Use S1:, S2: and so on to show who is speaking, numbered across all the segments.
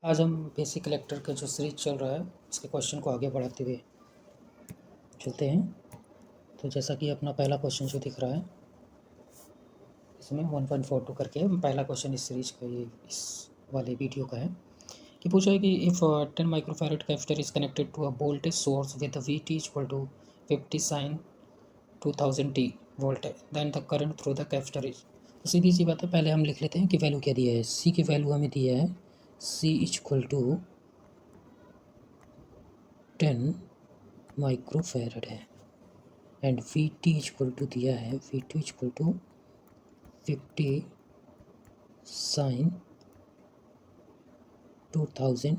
S1: आज हम बेसिक इलेक्टर का जो सीरीज चल रहा है उसके क्वेश्चन को आगे बढ़ाते हुए चलते हैं। तो जैसा कि अपना पहला क्वेश्चन जो दिख रहा है इसमें 1.42 करके पहला क्वेश्चन इस सीरीज का ये इस वाले वीडियो का है कि पूछा है कि if 10 microfarad capacitor is connected to a voltage source with V T equal to 50 sine 2000 T volt then the current through the capacitor is. तो सीधी सी बात है, पहले हम लिख लेते हैं कि वैल्यू क्या दिया है। सी की वैल्यू हमें दिया है सी इक्वल टू 10 माइक्रोफैरड है and V T equal to दिया है V T equal to 50 sine 2000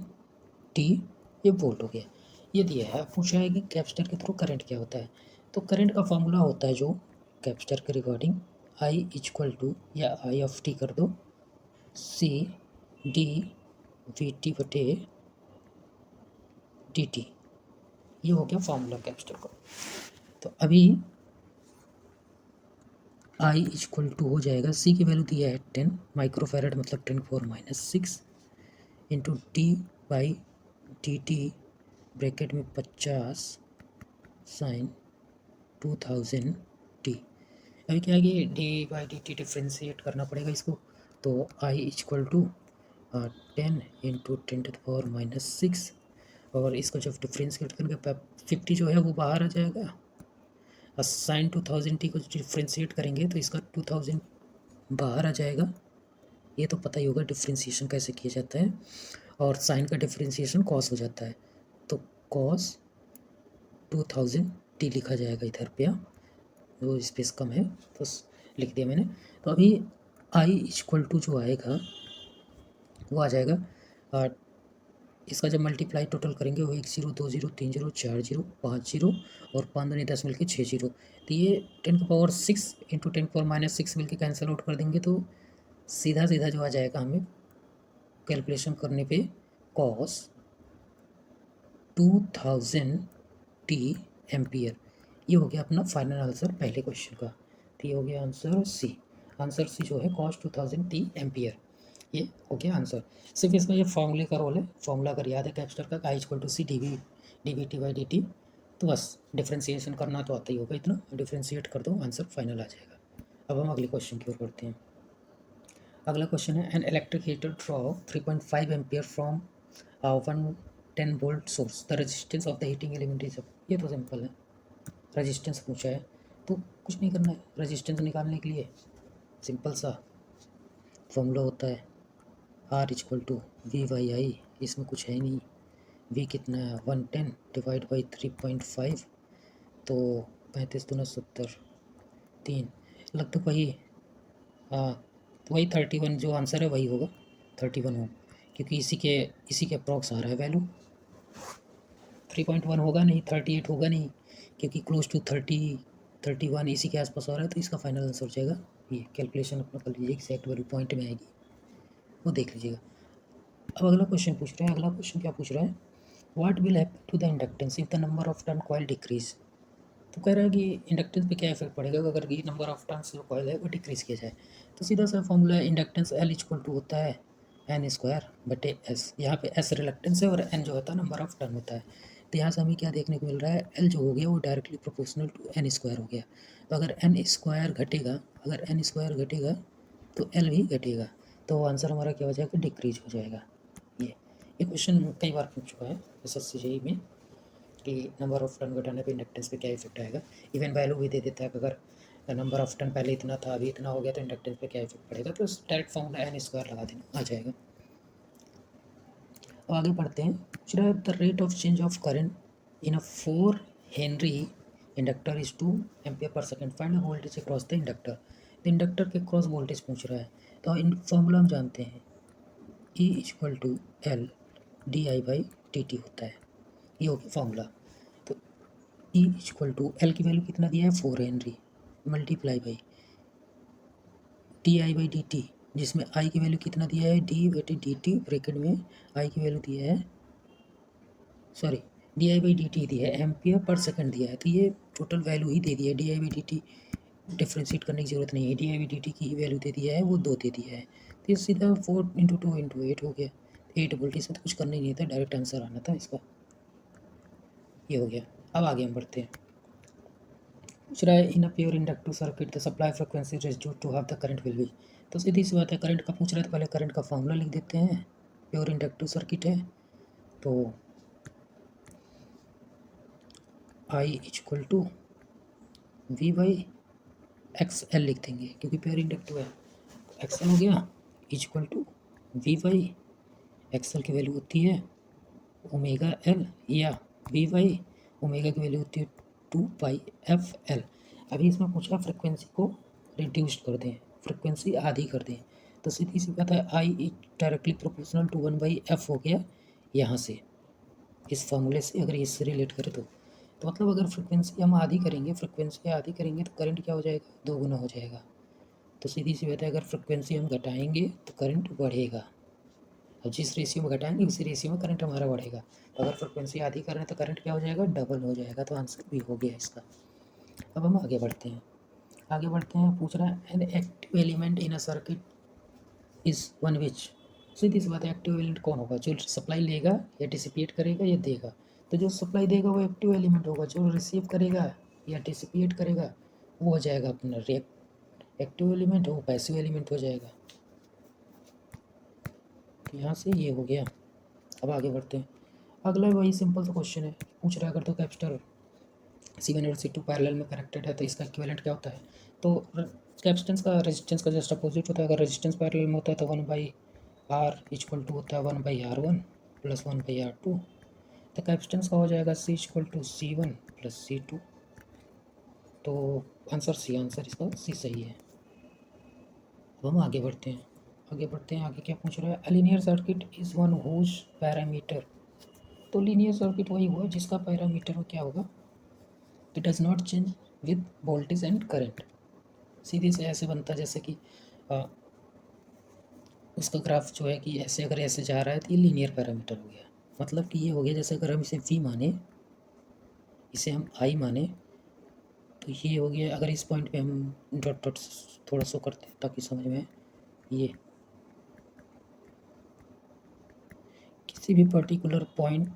S1: T, ये वोल्ट हो गया। ये दिया है। पूछा है कि कैपेसिटर के थ्रू करंट क्या होता है। तो करंट का फॉर्मूला होता है जो कैपेसिटर के रिगार्डिंग आई इक्वल टू या आई ऑफ टी कर दो सी डी वी टी बटे डी टी। ये हो गया फॉर्मूला कैपेसिटर का। तो अभी आई इक्वल टू हो जाएगा, सी की वैल्यू दिया है 10 माइक्रोफैरड मतलब 10⁻⁻⁶ into D by D T bracket में 50 साइन 2000 टी। अभी क्या है कि D by D T differentiate करना पड़ेगा इसको। तो आई इक्वल टू 10 इंटू 10⁻⁻⁶ और इसको जब डिफ्रेंशिएट करेंगे 50 जो है वो बाहर आ जाएगा और साइन 2000 टी को डिफ्रेंशिएट करेंगे तो इसका 2000 बाहर आ जाएगा। ये तो पता ही होगा डिफ्रेंशिएशन कैसे किया जाता है। और साइन का डिफ्रेंशिएशन कॉस हो जाता है तो कॉस 2000 टी लिखा जाएगा इधर पे। वो स्पेस कम है तो लिख दिया मैंने। तो अभी आई इक्वल टू जो आएगा वो आ जाएगा इसका जब मल्टीप्लाई टोटल करेंगे वो 1 0 2 0 3 0 4 0 5 0 और 5 दूनी 10 मिलके 6 0। तो ये 10⁻⁶ इंटू 10⁻⁻⁶ मिलके कैंसिल आउट कर देंगे तो सीधा सीधा जो आ जाएगा हमें कैलकुलेशन करने पे कॉस 2000 टी एम्पियर। ये हो गया अपना फाइनल आंसर पहले क्वेश्चन का। तो ये हो गया आंसर सी। आंसर सी जो है कॉस 2000 टी एम्पियर, ये हो गया आंसर। सिर्फ इसमें ये फॉर्मूले का रोल है। फॉर्मूला अगर याद है कैपेसिटर का I equal to C D V T by D T, तो बस डिफ्रेंसिएशन करना तो आता ही होगा, इतना डिफ्रेंशिएट कर दो आंसर फाइनल आ जाएगा। अब हम अगले क्वेश्चन की ओर बढ़ते हैं। अगला क्वेश्चन है an electric heater draw 3.5 ampere from 110 volt source the resistance of the heating element is. ये तो सिंपल है, रेजिस्टेंस पूछा है तो कुछ नहीं करना है। रेजिस्टेंस निकालने के लिए सिंपल सा फॉर्मूला होता है R equal to V by I. इसमें कुछ है नहीं। वी कितना है 110 डिवाइड बाई 3.5 तो 35 दूना 70 3 लगभग वही। हाँ तो वही 31 जो आंसर है वही होगा 31 हो, क्योंकि इसी के अप्रॉक्स आ रहा है वैल्यू। 3.1 होगा नहीं, 38 होगा नहीं, क्योंकि क्लोज टू 31 इसी के आसपास आ रहा है। तो इसका फाइनल आंसर हो जाएगा ये। कैलकुलेशन अपना कर लीजिए, एक्जैक्ट वैल्यू पॉइंट में आएगी वो देख लीजिएगा। अब अगला क्वेश्चन पूछ रहे हैं। अगला क्वेश्चन क्या पूछ रहा है, what will happen to the inductance if the number of turn coil decrease. तो कह रहा है कि इंडक्टेंस पे क्या इफेक्ट पड़ेगा अगर ये नंबर ऑफ टर्न्स जो कॉइल है वो डिक्रीज किया जाए। तो सीधा सा फॉर्मूला है इंडक्टेंस एल इक्वल टू होता है एन स्क्वायर बटे एस। यहाँ पे एस रिलक्टेंस है और एन जो होता है नंबर ऑफ टर्न होता है। तो यहाँ से हमें क्या देखने को मिल रहा है, एल जो हो गया वो directly proportional to N square हो गया। तो अगर एन स्क्वायर घटेगा तो एल भी घटेगा, तो आंसर हमारा क्या हो जाएगा, डिक्रीज हो जाएगा। ये क्वेश्चन कई बार पूछ चुका है SSC में कि नंबर ऑफ टर्न घटाने पे इंडक्टेंस पे क्या इफेक्ट आएगा। इवन वैल्यू भी दे देता है कि अगर नंबर ऑफ टर्न पहले इतना था अभी इतना हो गया तो इंडक्टेंस पे क्या इफेक्ट पड़ेगा। तो डायरेक्ट फॉर्मूला एन स्क्वायर लगा देना आ जाएगा। अब आगे बढ़ते हैं। पूछ रहा है the rate of change of current in a 4 henry inductor is 2 ampere per second, find voltage across the inductor. तो इंडक्टर के क्रॉस वोल्टेज पूछ रहा है। तो इन फॉर्मूला हम जानते हैं E equal to L D I by T T होता है। ये हो गया फॉर्मूला। तो E इक्वल टू एल की वैल्यू कितना दिया है 4 henry multiply by D I by D T, जिसमें आई की वैल्यू कितना दिया है डी बटे डी टी ब्रैकेट में आई की वैल्यू दिया है sorry D I by D T दिया है एम्पियर पर सेकंड दिया है। तो ये टोटल वैल्यू ही दे दिया है, D I by D T differentiate करने की ज़रूरत नहीं है। D I by D T की वैल्यू दे दिया है वो 2 दे दिया है। तो ये सीधा 4 × 2 × 8 हो गया। 8 वोल्ट, इसमें तो कुछ करना ही नहीं था, डायरेक्ट आंसर आना था इसका। ये हो गया। अब आगे हम बढ़ते हैं। पूछ रहा है in a pure inductive circuit the supply frequency reduced to half the current will be. तो सीधी सी बात है, करंट का पूछ रहा है तो पहले करंट का फॉर्मूला लिख देते हैं। प्योर इंडक्टिव सर्किट है तो I equal to V by X L लिख देंगे, क्योंकि प्योर इंडक्टिव है। एक्स एल हो गया equal to V by X L की वैल्यू होती है ओमेगा एल, या वी बाई ओमेगा की वैल्यू होती है 2 पाई एफ एल। अभी इसमें पूछा फ्रिक्वेंसी को रिड्यूस कर दें, फ्रिक्वेंसी आधी कर दें, तो सीधी सी बात है I directly proportional to 1/f हो गया यहाँ से, इस फॉर्मूले से अगर इससे रिलेट करें तो मतलब अगर फ्रिक्वेंसी हम आधी करेंगे, फ्रिक्वेंसी आधी करेंगे तो करंट क्या हो जाएगा, 2 गुना हो जाएगा। तो सीधी सी बात है, अगर फ्रिक्वेंसी हम घटाएंगे तो करंट बढ़ेगा, अब जिस रेशियो में घटाएंगे उसी रेशियो में करंट हमारा बढ़ेगा। तो अगर फ्रिक्वेंसी आधी कर रहे हैं तो करंट क्या हो जाएगा, डबल हो जाएगा। तो आंसर भी हो गया इसका। अब हम आगे बढ़ते हैं। पूछ रहा है an active element in a circuit is one which. सीधी सी बात है, एक्टिव एलिमेंट कौन होगा, जो सप्लाई लेगा या डिसिपिएट करेगा या देगा। तो जो सप्लाई देगा वो एक्टिव एलिमेंट होगा, जो रिसीव करेगा या डिसिपिएट करेगा वो हो जाएगा अपना एक्टिव एलिमेंट, वो पैसिव एलिमेंट हो जाएगा। तो यहाँ से ये हो गया। अब आगे बढ़ते हैं। अगला वही सिंपल सा क्वेश्चन है, पूछ रहा है अगर तो कैपेसिटर C1 और C2 पैरेलल में कनेक्टेड है तो इसका इक्विवेलेंट क्या होता है। तो कैपेसिटेंस का रेजिस्टेंस का जस्ट अपोजिट होता है। अगर रेजिस्टेंस पैरेलल में होता है तो 1/R इक्वल टू होता है 1/R1 प्लस 1/R2। तो कैपेसिटेंस का हो जाएगा C equal to C1 plus C2। तो आंसर इसका C सही है। अब हम आगे बढ़ते हैं। आगे क्या पूछ रहा है, a linear circuit is one whose parameter. तो लीनियर सर्किट वही हुआ जिसका पैरामीटर क्या होगा, it does not change with voltage and current. सीधे से ऐसे बनता है जैसे कि उसका ग्राफ जो है कि ऐसे अगर ऐसे जा रहा है तो ये लीनियर पैरामीटर हो गया। मतलब कि ये हो गया जैसे अगर हम इसे V माने, इसे हम I माने, तो ये हो गया। अगर इस पॉइंट पे हम डॉट डॉट थोड़ा सा करते हैं ताकि समझ में, ये किसी भी पर्टिकुलर पॉइंट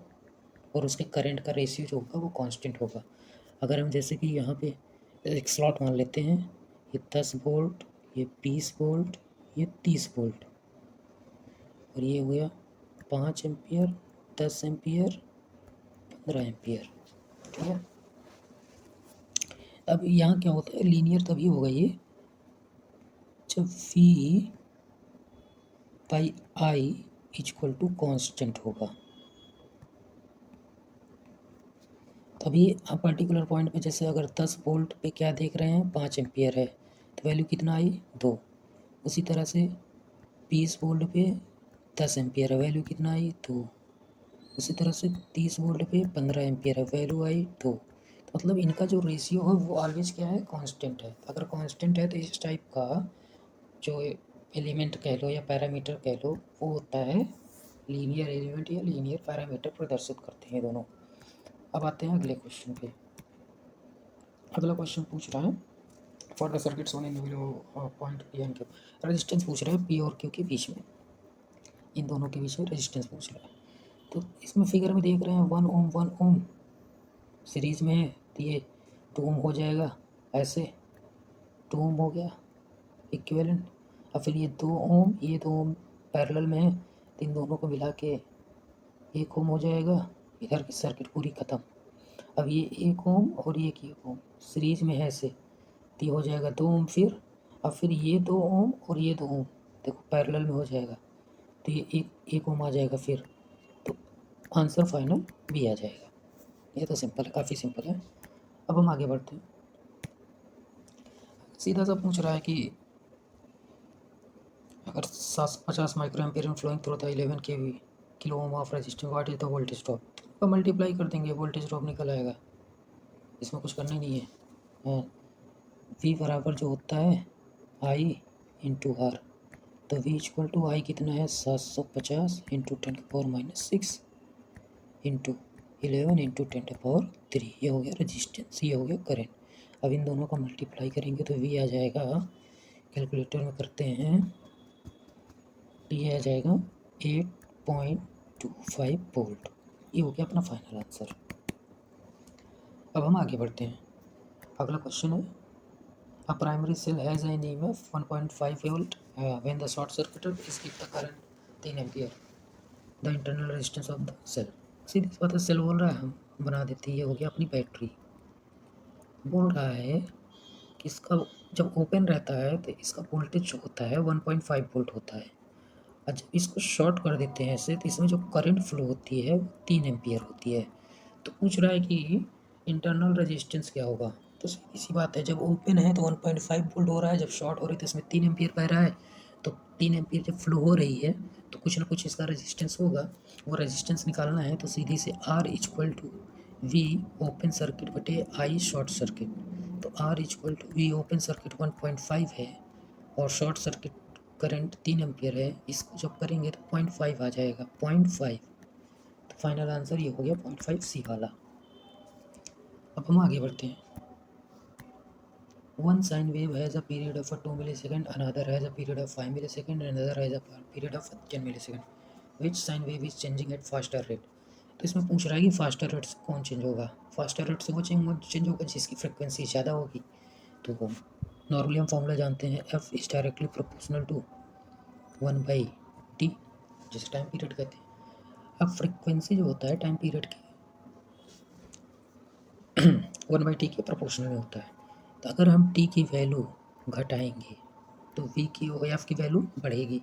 S1: और उसके करंट का रेशियो जो होगा वो कांस्टेंट होगा। अगर हम जैसे कि यहाँ पे एक स्लॉट मान लेते हैं, ये 10 वोल्ट, ये 20 वोल्ट, ये 30 वोल्ट, और ये हो गया 5 एम्पियर, 10 एम्पियर, 15 एम्पियर। ठीक है। अब यहाँ क्या होता है, लीनियर तभी होगा ये जब V by I equal to constant होगा। तभी आप पर्टिकुलर पॉइंट पे जैसे अगर 10 वोल्ट पे क्या देख रहे हैं, 5 एम्पियर है, तो वैल्यू कितना आई, 2। उसी तरह से 20 वोल्ट पे 10 एम्पियर है, वैल्यू कितना आई, 2। उसी तरह से 30 वोल्ट पे 15 एम्पियर है, वैल्यू आई 2। तो मतलब इनका जो रेशियो है वो ऑलवेज क्या है, कांस्टेंट है। अगर कांस्टेंट है तो इस टाइप का जो एलिमेंट कह लो या पैरामीटर कह लो वो होता है लीनियर एलिमेंट या लीनियर पैरामीटर प्रदर्शित करते हैं दोनों। अब आते हैं अगले क्वेश्चन पे। अगला क्वेश्चन पूछ रहा है for the circuit Son in point P and Q. Resistance पूछ रहा है पी और क्यू के बीच में, इन दोनों के बीच में रेजिस्टेंस पूछ रहा है। तो इसमें फिगर में देख रहे हैं 1 ओम सीरीज में है, तो ये 2 ओम हो जाएगा, ऐसे 2 ओम हो गया इक्विवेलेंट। और फिर ये 2 ओम, ये 2 ओम पैरेलल में है, तो इन दोनों को मिला के 1 ओम हो जाएगा। इधर की सर्किट पूरी ख़त्म। अब ये 1 ओम और ये 1 ओम सीरीज में है ऐसे, तो ये हो जाएगा 2 ओम फिर, और फिर ये 2 ओम और ये 2 ओम देखो पैरेलल में हो जाएगा, तो ये एक ओम आ जाएगा फिर। तो आंसर फाइनल भी आ जाएगा। ये तो सिंपल है, काफ़ी सिंपल है। अब हम आगे बढ़ते हैं। सीधा सा पूछ रहा है कि अगर 750 micro ampere flowing through the 11 kilo ohm of resistance, what is the voltage drop. तो मल्टीप्लाई कर देंगे, वोल्टेज ड्रॉप निकल आएगा, इसमें कुछ करना ही नहीं है। V बराबर जो होता है I इंटू आर, तो V इक्वल टू आई कितना है, 750 इंटू 10⁻⁻6 इंटू 11 इंटू 10⁻3। ये हो गया रजिस्टेंस, ये हो गया करंट। अब इन दोनों का मल्टीप्लाई करेंगे तो V आ जाएगा, कैलकुलेटर में करते हैं, तो ये आ जाएगा 0.25 वोल्ट। ये हो गया अपना फाइनल आंसर। अब हम आगे बढ़ते हैं। अगला क्वेश्चन है, a primary cell has an EMF 1.5 volt when the short circuited is if the current 3 ampere the internal resistance of the cell। सीधी सी बात है, सेल बोल रहा है, हम बना देते हैं। ये हो गया अपनी बैटरी। बोल रहा है कि इसका जब ओपन रहता है तो इसका वोल्टेज जो होता है 1.5 वोल्ट होता है, और जब इसको शॉर्ट कर देते हैं ऐसे तो इसमें जो करंट फ्लो होती है वो 3 एम्पियर होती है। तो पूछ रहा है कि इंटरनल रेजिस्टेंस क्या होगा। तो सीधी सी बात है, जब ओपन है तो 1.5 वोल्ट हो रहा है, जब शॉर्ट हो रही है तो इसमें 3 एम्पियर बह रहा है। तो 3 एम्पियर जब फ्लो हो रही है तो कुछ ना कुछ इसका रेजिस्टेंस होगा। वो रेजिस्टेंस निकालना है तो सीधी से R equal to V open circuit बटे आई शॉर्ट सर्किट। तो R equal to V open circuit 1.5 है और शॉर्ट सर्किट करंट 3 एम्पियर है। इसको जब करेंगे तो 0.5 आ जाएगा, 0.5। तो फाइनल आंसर ये हो गया 0.5 सी वाला। अब हम आगे बढ़ते हैं। One sine wave has a period of 2 millisecond, another has a period of 5 millisecond, and another has a period of 10 millisecond. Which sine wave is changing at faster rate? तो इसमें पूछ रहा है कि फास्टर रेट से कौन change होगा। Faster rate से वो चेंज होगा जिसकी फ्रिक्वेंसी ज़्यादा होगी। तो नॉर्मली हम फॉर्मूला जानते हैं, F is directly proportional to 1/t, जिसे टाइम पीरियड कहते हैं। अब फ्रिक्वेंसी जो होता है टाइम पीरियड की 1/t के प्रोपोर्शनल में होता है। तो अगर हम t की वैल्यू घटाएंगे तो v की और f की वैल्यू बढ़ेगी।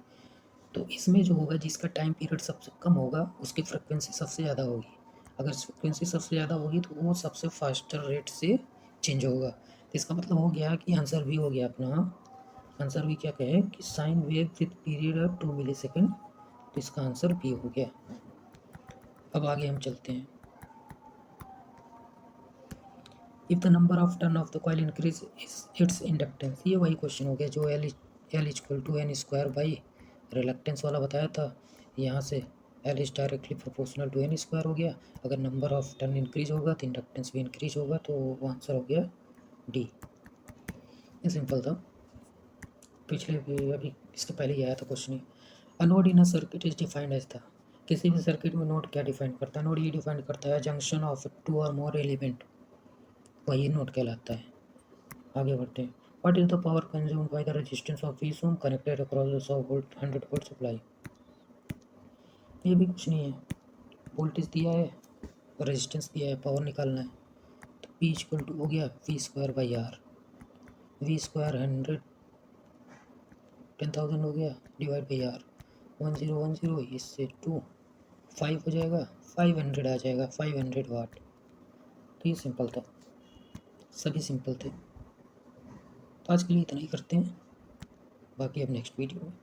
S1: तो इसमें जो होगा जिसका टाइम पीरियड सबसे कम होगा उसकी फ्रिक्वेंसी सबसे ज़्यादा होगी। अगर फ्रिक्वेंसी सबसे ज़्यादा होगी तो वो सबसे फास्टर रेट से चेंज होगा। तो इसका मतलब हो गया कि आंसर भी हो गया अपना। आंसर भी क्या कहे कि sine wave with period of 2 millisecond. तो इसका आंसर बी हो गया। अब आगे हम चलते हैं। If the number of turn of the coil increase its inductance. ये वही क्वेश्चन हो गया जो L equal to N square by reluctance वाला बताया था। यहाँ से L is directly proportional to N square हो गया। अगर नंबर ऑफ टर्न इंक्रीज होगा तो इंडक्टेंस भी इंक्रीज होगा, तो वो आंसर हो गया डी। ये सिंपल था। पिछले भी अभी इसके पहले ही आया था question. A node in a circuit is defined as था। किसी भी सर्किट में नोड क्या डिफाइन करता है? नोड ये डिफाइन करता है जंक्शन ऑफ 2 और मोर एलिमेंट, वही नोड कहलाता है। आगे बढ़ते हैं। What is the power consumed by the resistance of 20 ohm connected across the 100 volt supply. ये भी कुछ नहीं है, वोल्टेज दिया है और रेजिस्टेंस दिया है, पावर निकालना है। तो P इक्वल टू हो गया V square by R. V square 100 10,000 हो गया डिवाइड बाई आर 1010, इससे 2 5 हो जाएगा, 500 आ जाएगा, 500 वाट। तो ये सिंपल था, सभी सिंपल थे। तो आज के लिए इतना ही करते हैं, बाकी अब नेक्स्ट वीडियो में।